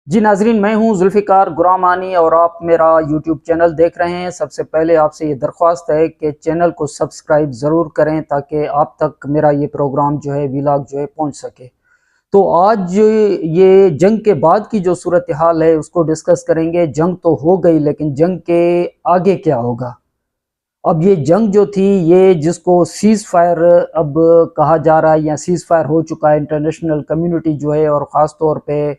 جی ناظرین، میں ہوں ذوالفقار غرامانی اور آپ میرا یوٹیوب چینل دیکھ رہے ہیں۔ سب سے پہلے آپ سے یہ درخواست ہے کہ چینل کو سبسکرائب ضرور کریں تاکہ آپ تک میرا یہ پروگرام جو ہے ویلاگ جو ہے پہنچ سکے۔ تو آج یہ جنگ کے بعد کی جو صورتحال ہے اس کو ڈسکس کریں گے۔ جنگ تو ہو گئی لیکن جنگ کے آگے کیا ہوگا؟ اب یہ جنگ جو تھی، یہ جس کو سیز فائر اب کہا جا رہا ہے یا سیز فائر ہو چکا ہے، انٹرنیشنل کمیونٹی جو ہے اور خاص طور پہ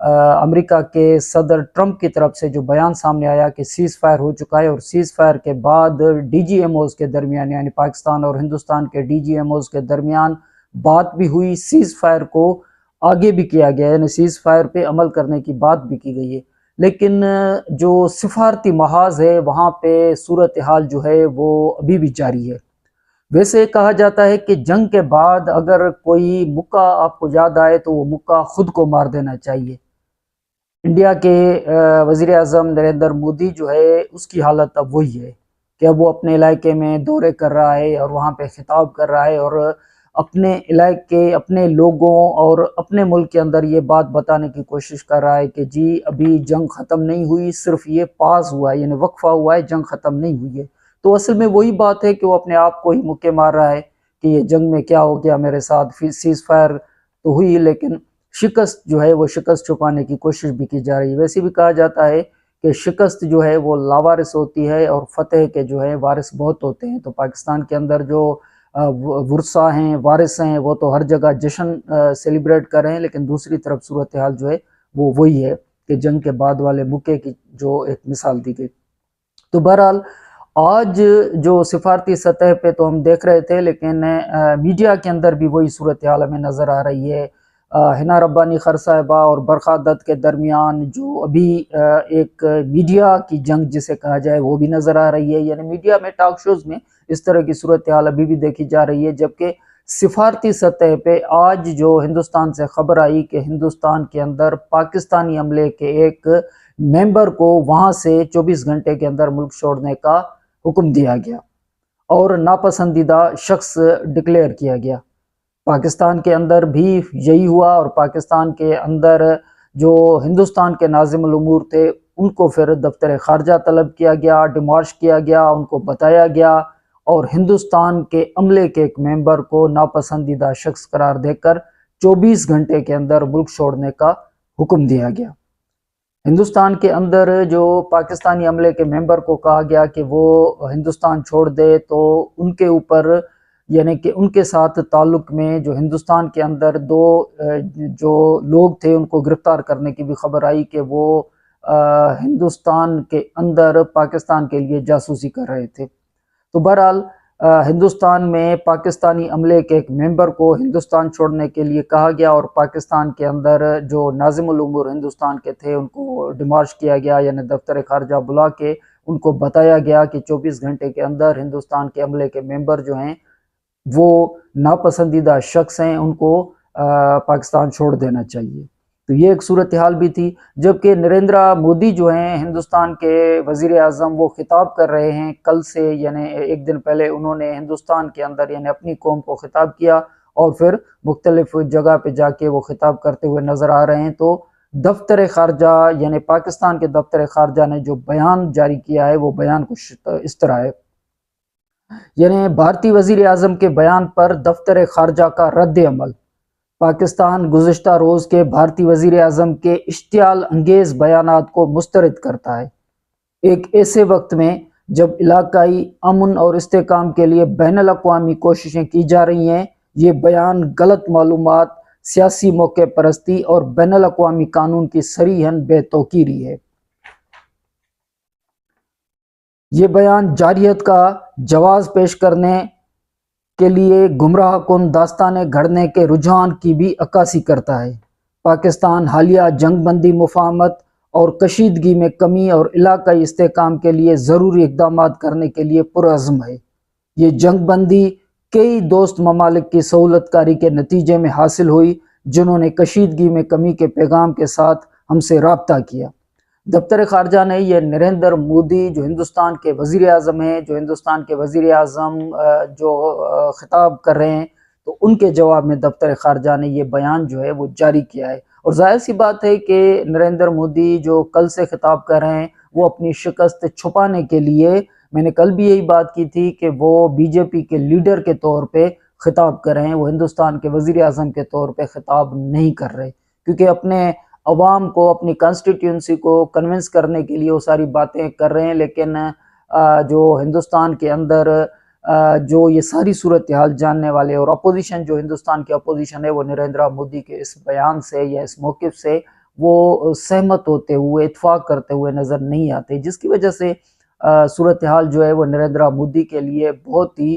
امریکہ کے صدر ٹرمپ کی طرف سے جو بیان سامنے آیا کہ سیز فائر ہو چکا ہے، اور سیز فائر کے بعد ڈی جی ایم اوز کے درمیان یعنی پاکستان اور ہندوستان کے ڈی جی ایم اوز کے درمیان بات بھی ہوئی، سیز فائر کو آگے بھی کیا گیا، یعنی سیز فائر پہ عمل کرنے کی بات بھی کی گئی ہے۔ لیکن جو سفارتی محاذ ہے وہاں پہ صورتحال جو ہے وہ ابھی بھی جاری ہے۔ ویسے کہا جاتا ہے کہ جنگ کے بعد اگر کوئی مکہ آپ کو یاد آئے تو وہ مکہ خود کو مار دینا چاہیے۔ انڈیا کے وزیر اعظم نریندر مودی جو ہے اس کی حالت اب وہی ہے کہ اب وہ اپنے علاقے میں دورے کر رہا ہے اور وہاں پہ خطاب کر رہا ہے، اور اپنے علاقے، اپنے لوگوں اور اپنے ملک کے اندر یہ بات بتانے کی کوشش کر رہا ہے کہ جی ابھی جنگ ختم نہیں ہوئی، صرف یہ پاز ہوا ہے، یعنی وقفہ ہوا ہے، جنگ ختم نہیں ہوئی ہے۔ تو اصل میں وہی بات ہے کہ وہ اپنے آپ کو ہی مکے مار رہا ہے کہ یہ جنگ میں کیا ہو گیا میرے ساتھ، سیز فائر تو ہوئی لیکن شکست جو ہے وہ شکست چھپانے کی کوشش بھی کی جا رہی ہے۔ ویسے بھی کہا جاتا ہے کہ شکست جو ہے وہ لاوارث ہوتی ہے اور فتح کے جو ہے وارث بہت ہوتے ہیں۔ تو پاکستان کے اندر جو ورثہ ہیں، وارث ہیں، وہ تو ہر جگہ جشن سیلیبریٹ کر رہے ہیں، لیکن دوسری طرف صورتحال جو ہے وہ وہی ہے کہ جنگ کے بعد والے مکے کی جو ایک مثال دی گئی۔ تو بہرحال آج جو سفارتی سطح پہ تو ہم دیکھ رہے تھے، لیکن میڈیا کے اندر بھی وہی صورتحال ہمیں نظر آ رہی ہے۔ حنا ربانی خر صاحبہ اور برخا دت کے درمیان جو ابھی ایک میڈیا کی جنگ جسے کہا جائے وہ بھی نظر آ رہی ہے، یعنی میڈیا میں، ٹاک شوز میں اس طرح کی صورتحال ابھی بھی دیکھی جا رہی ہے۔ جبکہ سفارتی سطح پہ آج جو ہندوستان سے خبر آئی کہ ہندوستان کے اندر پاکستانی عملے کے ایک ممبر کو وہاں سے 24 گھنٹے کے اندر ملک چھوڑنے کا حکم دیا گیا اور ناپسندیدہ شخص ڈکلیئر کیا گیا۔ پاکستان کے اندر بھی یہی ہوا، اور پاکستان کے اندر جو ہندوستان کے ناظم الامور تھے ان کو پھر دفتر خارجہ طلب کیا گیا، ڈیمارش کیا گیا، ان کو بتایا گیا، اور ہندوستان کے عملے کے ایک ممبر کو ناپسندیدہ شخص قرار دے کر 24 گھنٹے کے اندر ملک چھوڑنے کا حکم دیا گیا۔ ہندوستان کے اندر جو پاکستانی عملے کے ممبر کو کہا گیا کہ وہ ہندوستان چھوڑ دے، تو ان کے اوپر یعنی کہ ان کے ساتھ تعلق میں جو ہندوستان کے اندر دو جو لوگ تھے ان کو گرفتار کرنے کی بھی خبر آئی کہ وہ ہندوستان کے اندر پاکستان کے لیے جاسوسی کر رہے تھے۔ تو بہرحال ہندوستان میں پاکستانی عملے کے ایک ممبر کو ہندوستان چھوڑنے کے لیے کہا گیا، اور پاکستان کے اندر جو ناظم الامور ہندوستان کے تھے ان کو ڈیمارش کیا گیا، یعنی دفتر خارجہ بلا کے ان کو بتایا گیا کہ 24 گھنٹے کے اندر ہندوستان کے عملے کے ممبر جو ہیں وہ ناپسندیدہ شخص ہیں، ان کو پاکستان چھوڑ دینا چاہیے۔ تو یہ ایک صورتحال بھی تھی۔ جبکہ نریندر مودی جو ہیں ہندوستان کے وزیر اعظم، وہ خطاب کر رہے ہیں کل سے، یعنی ایک دن پہلے انہوں نے ہندوستان کے اندر یعنی اپنی قوم کو خطاب کیا، اور پھر مختلف جگہ پہ جا کے وہ خطاب کرتے ہوئے نظر آ رہے ہیں۔ تو دفتر خارجہ یعنی پاکستان کے دفتر خارجہ نے جو بیان جاری کیا ہے وہ بیان کچھ اس طرح ہے، یعنی بھارتی وزیر اعظم کے بیان پر دفتر خارجہ کا رد عمل۔ پاکستان گزشتہ روز کے بھارتی وزیر اعظم کے اشتعال انگیز بیانات کو مسترد کرتا ہے، ایک ایسے وقت میں جب علاقائی امن اور استحکام کے لیے بین الاقوامی کوششیں کی جا رہی ہیں۔ یہ بیان غلط معلومات، سیاسی موقع پرستی اور بین الاقوامی قانون کی صریحاً بے توقیری ہے۔ یہ بیان جارحیت کا جواز پیش کرنے کے لیے گمراہ کن داستانیں گھڑنے کے رجحان کی بھی عکاسی کرتا ہے۔ پاکستان حالیہ جنگ بندی مفاہمت اور کشیدگی میں کمی اور علاقائی استحکام کے لیے ضروری اقدامات کرنے کے لیے پرعزم ہے۔ یہ جنگ بندی کئی دوست ممالک کی سہولت کاری کے نتیجے میں حاصل ہوئی، جنہوں نے کشیدگی میں کمی کے پیغام کے ساتھ ہم سے رابطہ کیا۔ دفتر خارجہ نے یہ نریندر مودی جو ہندوستان کے وزیر اعظم ہیں، جو ہندوستان کے وزیر اعظم جو خطاب کر رہے ہیں، تو ان کے جواب میں دفتر خارجہ نے یہ بیان جو ہے وہ جاری کیا ہے، اور ظاہر سی بات ہے کہ نریندر مودی جو کل سے خطاب کر رہے ہیں وہ اپنی شکست چھپانے کے لیے، میں نے کل بھی یہی بات کی تھی کہ وہ بی جے پی کے لیڈر کے طور پہ خطاب کر رہے ہیں، وہ ہندوستان کے وزیر اعظم کے طور پہ خطاب نہیں کر رہے، کیونکہ اپنے عوام کو، اپنی کانسٹیٹیونسی کو کنونس کرنے کے لیے وہ ساری باتیں کر رہے ہیں، لیکن جو ہندوستان کے اندر جو یہ ساری صورتحال جاننے والے اور اپوزیشن، جو ہندوستان کی اپوزیشن ہے، وہ نریندر مودی کے اس بیان سے یا اس موقف سے وہ سہمت ہوتے ہوئے، اتفاق کرتے ہوئے نظر نہیں آتے، جس کی وجہ سے صورتحال جو ہے وہ نریندر مودی کے لیے بہت ہی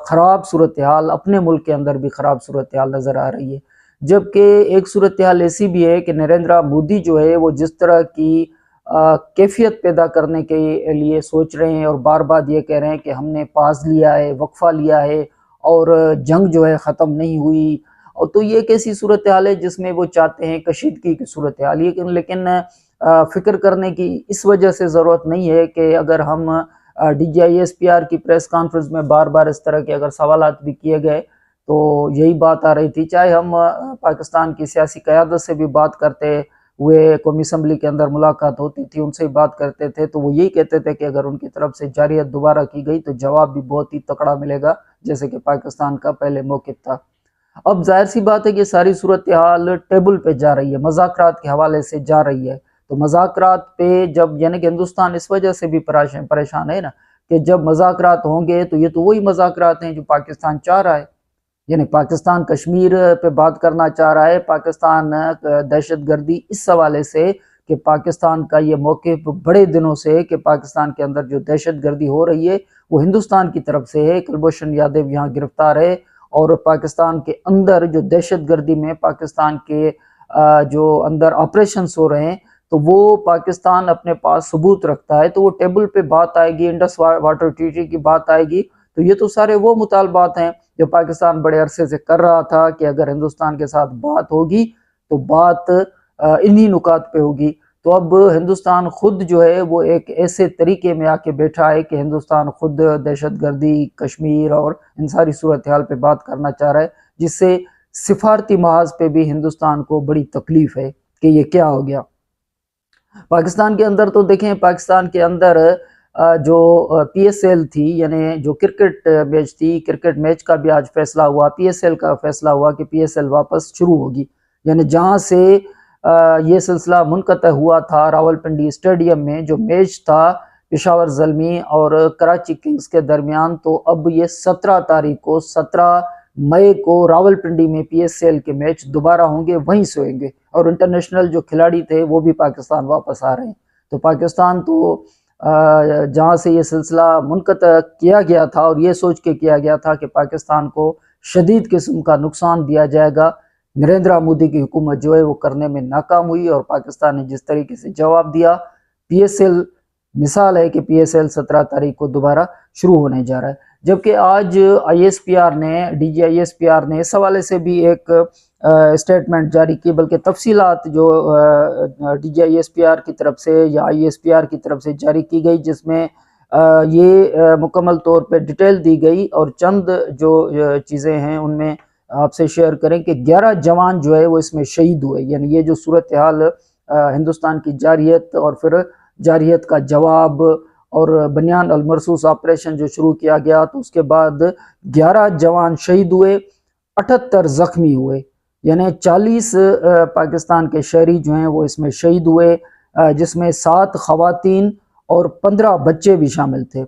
خراب صورتحال، اپنے ملک کے اندر بھی خراب صورتحال نظر آ رہی ہے۔ جبکہ ایک صورتحال ایسی بھی ہے کہ نریندر مودی جو ہے وہ جس طرح کی کیفیت پیدا کرنے کے لیے سوچ رہے ہیں اور بار بار یہ کہہ رہے ہیں کہ ہم نے پاز لیا ہے، وقفہ لیا ہے اور جنگ جو ہے ختم نہیں ہوئی، اور تو یہ ایک ایسی صورتحال ہے جس میں وہ چاہتے ہیں کشیدگی کی صورتحال، لیکن فکر کرنے کی اس وجہ سے ضرورت نہیں ہے کہ اگر ہم D G I S P R کی پریس کانفرنس میں بار بار اس طرح کے اگر سوالات بھی کیے گئے تو یہی بات آ رہی تھی، چاہے ہم پاکستان کی سیاسی قیادت سے بھی بات کرتے ہوئے، قومی اسمبلی کے اندر ملاقات ہوتی تھی، ان سے بات کرتے تھے تو وہ یہی کہتے تھے کہ اگر ان کی طرف سے جارحیت دوبارہ کی گئی تو جواب بھی بہت ہی تکڑا ملے گا، جیسے کہ پاکستان کا پہلے موقف تھا۔ اب ظاہر سی بات ہے کہ ساری صورتحال ٹیبل پہ جا رہی ہے، مذاکرات کے حوالے سے جا رہی ہے، تو مذاکرات پہ جب، یعنی کہ ہندوستان اس وجہ سے بھی پریشان ہے نا کہ جب مذاکرات ہوں گے تو یہ تو وہی مذاکرات ہیں جو پاکستان چاہ رہا ہے، یعنی پاکستان کشمیر پہ بات کرنا چاہ رہا ہے، پاکستان دہشت گردی اس حوالے سے کہ پاکستان کا یہ موقف بڑے دنوں سے کہ پاکستان کے اندر جو دہشت گردی ہو رہی ہے وہ ہندوستان کی طرف سے ہے، کلبھوشن یادو یہاں گرفتار ہے، اور پاکستان کے اندر جو دہشت گردی میں پاکستان کے جو اندر آپریشنز ہو رہے ہیں تو وہ پاکستان اپنے پاس ثبوت رکھتا ہے، تو وہ ٹیبل پہ بات آئے گی، انڈس واٹر ٹریٹی کی بات آئے گی، تو یہ تو سارے وہ مطالبات ہیں جو پاکستان بڑے عرصے سے کر رہا تھا کہ اگر ہندوستان کے ساتھ بات ہوگی تو بات انہی نکات پہ ہوگی۔ تو اب ہندوستان خود جو ہے وہ ایک ایسے طریقے میں آ کے بیٹھا ہے کہ ہندوستان خود دہشت گردی، کشمیر اور ان ساری صورتحال پہ بات کرنا چاہ رہا ہے، جس سے سفارتی محاذ پہ بھی ہندوستان کو بڑی تکلیف ہے کہ یہ کیا ہو گیا۔ پاکستان کے اندر تو دیکھیں، پاکستان کے اندر جو پی ایس ایل تھی، یعنی جو کرکٹ میچ تھی، کرکٹ میچ کا بھی آج فیصلہ ہوا، پی ایس ایل کا فیصلہ ہوا کہ پی ایس ایل واپس شروع ہوگی، یعنی جہاں سے یہ سلسلہ منقطع ہوا تھا راولپنڈی اسٹیڈیم میں جو میچ تھا پشاور زلمی اور کراچی کنگز کے درمیان، تو اب یہ 17 مئی کو راولپنڈی میں پی ایس ایل کے میچ دوبارہ ہوں گے، وہیں سے ہوئیں گے، اور انٹرنیشنل جو کھلاڑی تھے وہ بھی پاکستان واپس آ رہے ہیں۔ تو پاکستان تو جہاں سے یہ سلسلہ منقطع کیا گیا تھا اور یہ سوچ کے کیا گیا تھا کہ پاکستان کو شدید قسم کا نقصان دیا جائے گا، نریندر مودی کی حکومت جو ہے وہ کرنے میں ناکام ہوئی، اور پاکستان نے جس طریقے سے جواب دیا، پی ایس ایل مثال ہے کہ پی ایس ایل 17 تاریخ کو دوبارہ شروع ہونے جا رہا ہے۔ جبکہ آج آئی ایس پی آر نے، D G I S P R نے اس حوالے سے بھی ایک اسٹیٹمنٹ جاری کی، بلکہ تفصیلات جو D G I S P R کی طرف سے یا آئی ایس پی آر کی طرف سے جاری کی گئی، جس میں یہ مکمل طور پہ ڈیٹیل دی گئی، اور چند جو چیزیں ہیں ان میں آپ سے شیئر کریں کہ 11 جوان جو ہے وہ اس میں شہید ہوئے، یعنی یہ جو صورتحال ہندوستان کی جارحیت اور پھر جارحیت کا جواب اور بنیان المرصوص آپریشن جو شروع کیا گیا، تو اس کے بعد 11 جوان شہید ہوئے، 78 زخمی ہوئے، یعنی 40 پاکستان کے شہری جو ہیں وہ اس میں شہید ہوئے، جس میں 7 خواتین اور 15 بچے بھی شامل تھے۔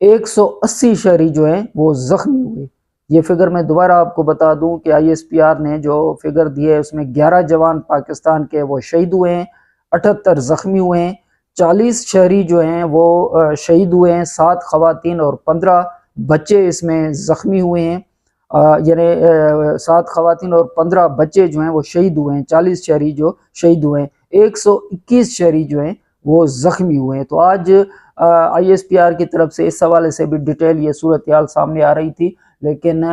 180 شہری جو ہیں وہ زخمی ہوئے۔ یہ فگر میں دوبارہ آپ کو بتا دوں کہ آئی ایس پی آر نے جو فگر دی ہے اس میں 11 جوان پاکستان کے وہ شہید ہوئے ہیں، 78 زخمی ہوئے ہیں، 40 شہری جو ہیں وہ شہید ہوئے ہیں، 7 خواتین اور 15 بچے اس میں زخمی ہوئے ہیں، یعنی 7 خواتین اور 15 بچے جو ہیں وہ شہید ہوئے ہیں، 40 شہری جو شہید ہوئے ہیں، 121 شہری جو ہیں وہ زخمی ہوئے ہیں۔ تو آج آئی ایس پی آر کی طرف سے اس حوالے سے بھی ڈیٹیل یہ صورتحال سامنے آ رہی تھی، لیکن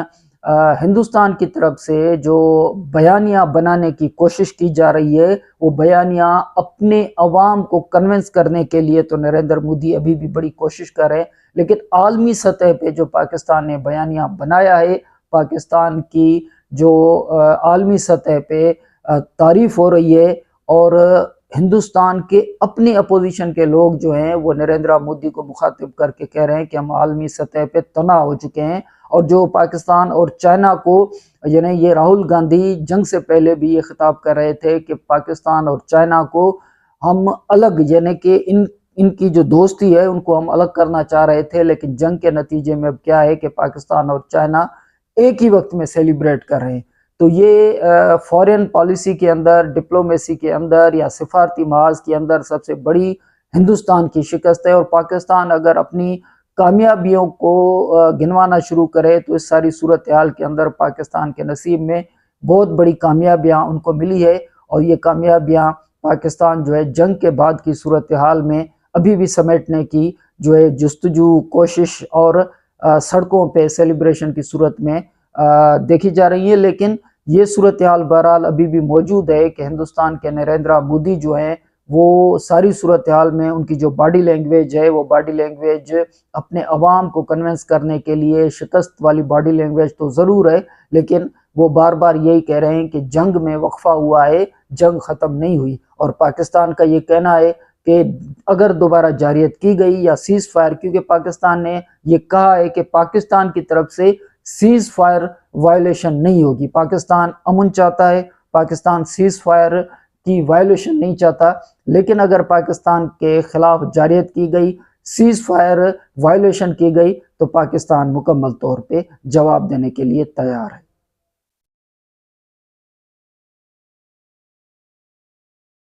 ہندوستان کی طرف سے جو بیانیہ بنانے کی کوشش کی جا رہی ہے، وہ بیانیہ اپنے عوام کو کنونس کرنے کے لیے تو نریندر مودی ابھی بھی بڑی کوشش کر رہے ہیں، لیکن عالمی سطح پہ جو پاکستان نے بیانیہ بنایا ہے، پاکستان کی جو عالمی سطح پہ تعریف ہو رہی ہے، اور ہندوستان کے اپنی اپوزیشن کے لوگ جو ہیں وہ نریندر مودی کو مخاطب کر کے کہہ رہے ہیں کہ ہم عالمی سطح پہ تنہا ہو چکے ہیں، اور جو پاکستان اور چائنا کو، یعنی یہ راہل گاندھی جنگ سے پہلے بھی یہ خطاب کر رہے تھے کہ پاکستان اور چائنا کو ہم الگ، یعنی کہ ان کی جو دوستی ہے ان کو ہم الگ کرنا چاہ رہے تھے، لیکن جنگ کے نتیجے میں اب کیا ہے کہ پاکستان اور چائنا ایک ہی وقت میں سیلیبریٹ کر رہے ہیں۔ تو یہ فورن پالیسی کے اندر، ڈپلومیسی کے اندر یا سفارتی محاذ کے اندر سب سے بڑی ہندوستان کی شکست ہے، اور پاکستان اگر اپنی کامیابیوں کو گنوانا شروع کرے تو اس ساری صورتحال کے اندر پاکستان کے نصیب میں بہت بڑی کامیابیاں ان کو ملی ہے، اور یہ کامیابیاں پاکستان جو ہے جنگ کے بعد کی صورتحال میں ابھی بھی سمیٹنے کی جو ہے جستجو، کوشش اور سڑکوں پہ سیلیبریشن کی صورت میں دیکھی جا رہی ہے۔ لیکن یہ صورتحال بہرحال ابھی بھی موجود ہے کہ ہندوستان کے نریندر مودی جو ہیں وہ ساری صورتحال میں ان کی جو باڈی لینگویج ہے، وہ باڈی لینگویج اپنے عوام کو کنونس کرنے کے لیے، شکست والی باڈی لینگویج تو ضرور ہے، لیکن وہ بار بار یہی کہہ رہے ہیں کہ جنگ میں وقفہ ہوا ہے، جنگ ختم نہیں ہوئی، اور پاکستان کا یہ کہنا ہے کہ اگر دوبارہ جارحیت کی گئی یا سیز فائر، کیونکہ پاکستان نے یہ کہا ہے کہ پاکستان کی طرف سے سیز فائر وائلیشن نہیں ہوگی، پاکستان امن چاہتا ہے، پاکستان سیز فائر کی وائلیشن نہیں چاہتا، لیکن اگر پاکستان کے خلاف جارحیت کی گئی، سیز فائر وائلیشن کی گئی، تو پاکستان مکمل طور پہ جواب دینے کے لیے تیار ہے۔